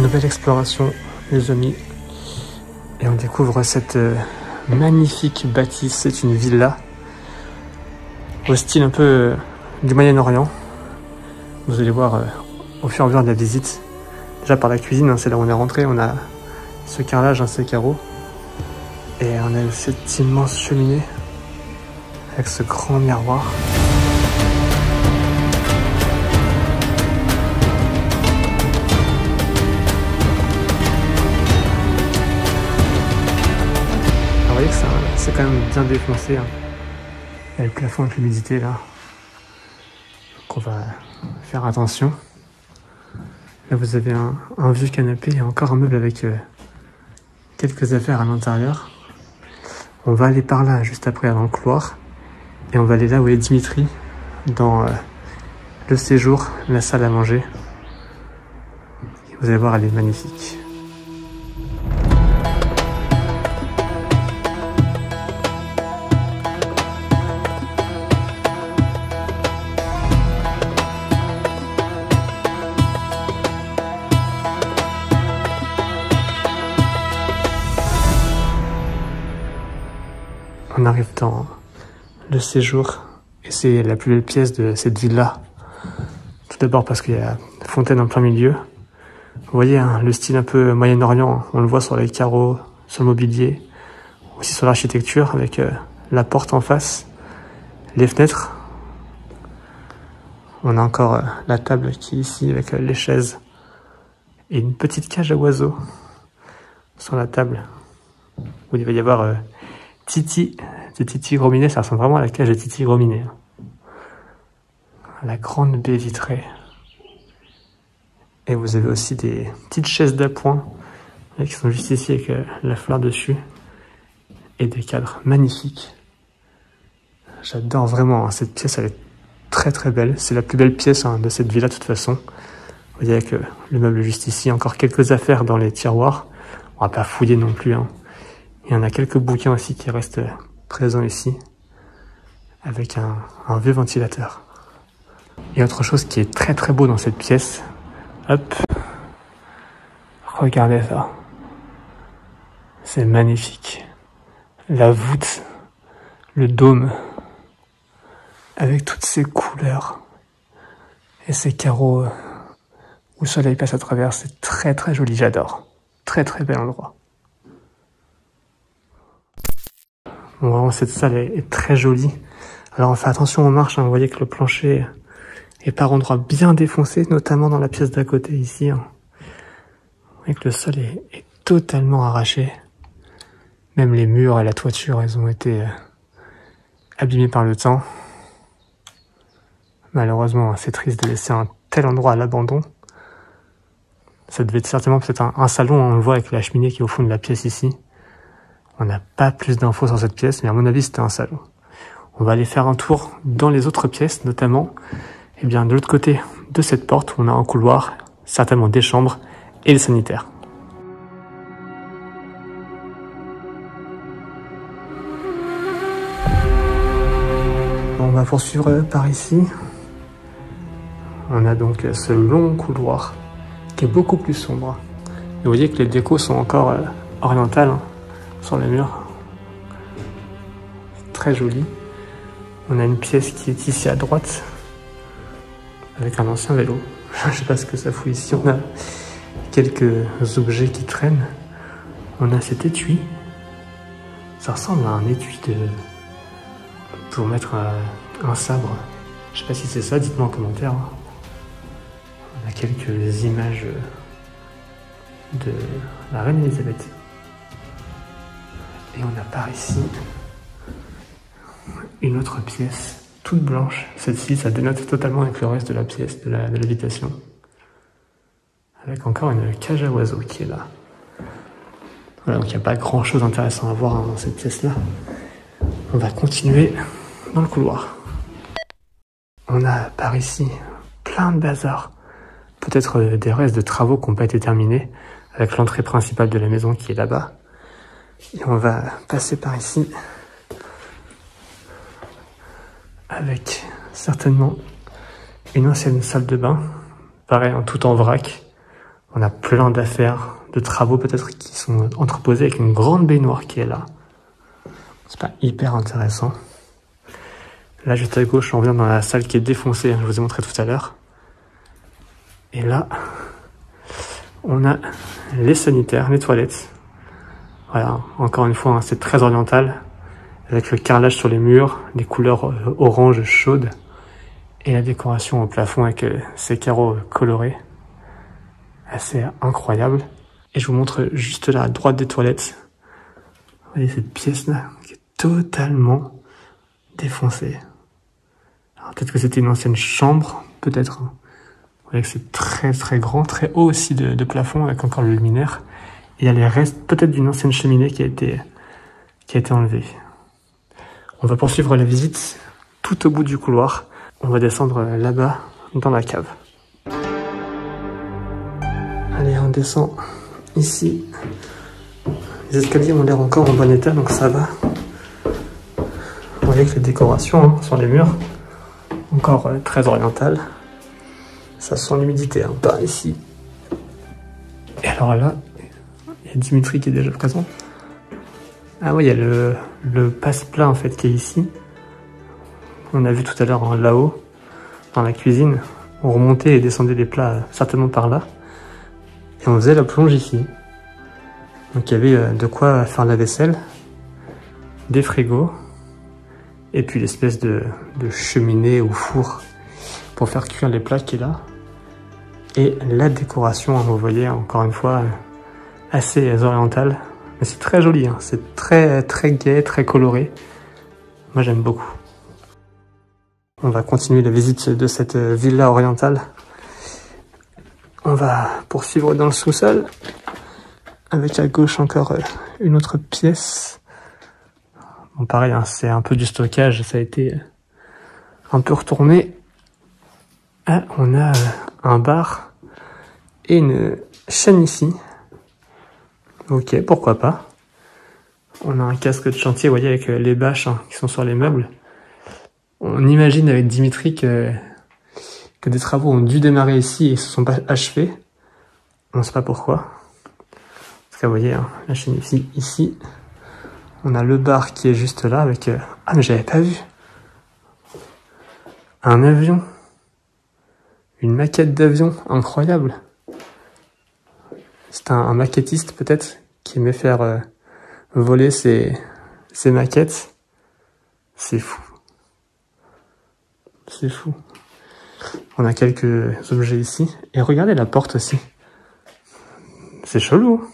nouvelle exploration, les amis. Et on découvre cette magnifique bâtisse. C'est une villa au style un peu du Moyen-Orient. Vous allez voir au fur et à mesure de la visite. Déjà par la cuisine, hein, c'est là où on est rentré. On a ce carrelage, ces carreaux. Et on a cette immense cheminée avec ce grand miroir. Vous voyez que c'est quand même bien défoncé. Hein. Il y a le plafond avec l'humidité là. Donc on va faire attention. Là vous avez un vieux canapé et encore un meuble avec quelques affaires à l'intérieur. On va aller par là juste après dans le couloir. Et on va aller là où est Dimitri, dans le séjour, la salle à manger. Vous allez voir, elle est magnifique. On arrive dans le séjour et c'est la plus belle pièce de cette villa. Tout d'abord parce qu'il y a la fontaine en plein milieu. Vous voyez hein, le style un peu Moyen-Orient, on le voit sur les carreaux, sur le mobilier, aussi sur l'architecture avec la porte en face, les fenêtres. On a encore la table qui est ici avec les chaises et une petite cage à oiseaux sur la table où il va y avoir Titi, de Titi Grominet, ça ressemble vraiment à la cage de Titi Grominet. La grande baie vitrée. Et vous avez aussi des petites chaises d'appoint qui sont juste ici avec la fleur dessus. Et des cadres magnifiques. J'adore vraiment, hein, cette pièce, elle est très très belle. C'est la plus belle pièce hein, de cette villa de toute façon. Vous voyez avec le meuble juste ici, encore quelques affaires dans les tiroirs. On va pas fouiller non plus. Hein. Il y en a quelques bouquins aussi qui restent présents ici, avec un vieux ventilateur. Et autre chose qui est très très beau dans cette pièce, hop, regardez ça, c'est magnifique. La voûte, le dôme, avec toutes ces couleurs et ces carreaux où le soleil passe à travers, c'est très très joli, j'adore. Très très bel endroit. Bon, vraiment, cette salle est très jolie. Alors on fait attention aux marches, hein. Vous voyez que le plancher est par endroits bien défoncé, notamment dans la pièce d'à côté ici. Hein. Vous voyez que le sol est totalement arraché. Même les murs et la toiture, elles ont été abîmées par le temps. Malheureusement, c'est triste de laisser un tel endroit à l'abandon. Ça devait être certainement peut-être un salon, on le voit avec la cheminée qui est au fond de la pièce ici. On n'a pas plus d'infos sur cette pièce, mais à mon avis, c'était un salon. On va aller faire un tour dans les autres pièces, notamment eh bien, de l'autre côté de cette porte, où on a un couloir, certainement des chambres et le sanitaire. On va poursuivre par ici. On a donc ce long couloir qui est beaucoup plus sombre. Et vous voyez que les décos sont encore orientales. Hein. Sur les murs. Très joli. On a une pièce qui est ici à droite avec un ancien vélo. Je sais pas ce que ça fout ici. On a quelques objets qui traînent. On a cet étui. Ça ressemble à un étui pour mettre un sabre. Je sais pas si c'est ça, dites-moi en commentaire. On a quelques images de la reine Elisabeth. Et on a par ici une autre pièce toute blanche. Celle-ci, ça dénote totalement avec le reste de la pièce, de l'habitation. Avec encore une cage à oiseaux qui est là. Voilà, donc il n'y a pas grand-chose d'intéressant à voir hein, dans cette pièce-là. On va continuer dans le couloir. On a par ici plein de bazar. Peut-être des restes de travaux qui n'ont pas été terminés, avec l'entrée principale de la maison qui est là-bas. Et on va passer par ici avec certainement une ancienne salle de bain, pareil, hein, tout en vrac. On a plein d'affaires, de travaux peut-être qui sont entreposés avec une grande baignoire qui est là. C'est pas hyper intéressant. Là, juste à gauche, on vient dans la salle qui est défoncée, je vous ai montré tout à l'heure. Et là, on a les sanitaires, les toilettes. Voilà, encore une fois, hein, c'est très oriental, avec le carrelage sur les murs, les couleurs orange chaudes, et la décoration au plafond avec ces carreaux colorés. Assez incroyable. Et je vous montre juste là, à droite des toilettes. Vous voyez cette pièce-là, qui est totalement défoncée. Alors peut-être que c'était une ancienne chambre, peut-être. Vous voyez que c'est très très grand, très haut aussi de plafond, avec encore le luminaire. Et il y a les restes peut-être d'une ancienne cheminée qui a été enlevée. On va poursuivre la visite tout au bout du couloir. On va descendre là-bas, dans la cave. Allez, on descend ici. Les escaliers ont l'air encore en bon état, donc ça va. Vous voyez que les décorations hein, sur les murs, encore très orientales. Ça sent l'humidité hein, par ici. Et alors là, il y a Dimitri qui est déjà présent. Ah oui, il y a le passe-plat en fait qui est ici. On a vu tout à l'heure hein, là-haut, dans la cuisine. On remontait et descendait les plats certainement par là. Et on faisait la plonge ici. Donc il y avait de quoi faire la vaisselle, des frigos, et puis l'espèce de cheminée ou four pour faire cuire les plats qui est là. Et la décoration, hein, vous voyez, encore une fois, assez orientale. Mais c'est très joli, hein. C'est très très gai, très coloré. Moi j'aime beaucoup. On va continuer la visite de cette villa orientale. On va poursuivre dans le sous-sol, avec à gauche encore une autre pièce. Bon pareil, hein, c'est un peu du stockage, ça a été un peu retourné. Ah, on a un bar et une chaîne ici. Ok, pourquoi pas. On a un casque de chantier, vous voyez, avec les bâches hein, qui sont sur les meubles. On imagine avec Dimitri que des travaux ont dû démarrer ici et se sont pas achevés. On ne sait pas pourquoi. Parce que vous voyez, hein, la chaîne ici, on a le bar qui est juste là avec... Ah mais j'avais pas vu. Un avion. Une maquette d'avion, incroyable. C'est un maquettiste peut-être qui aimait faire voler ses maquettes. C'est fou. C'est fou. On a quelques objets ici. Et regardez la porte aussi. C'est chelou.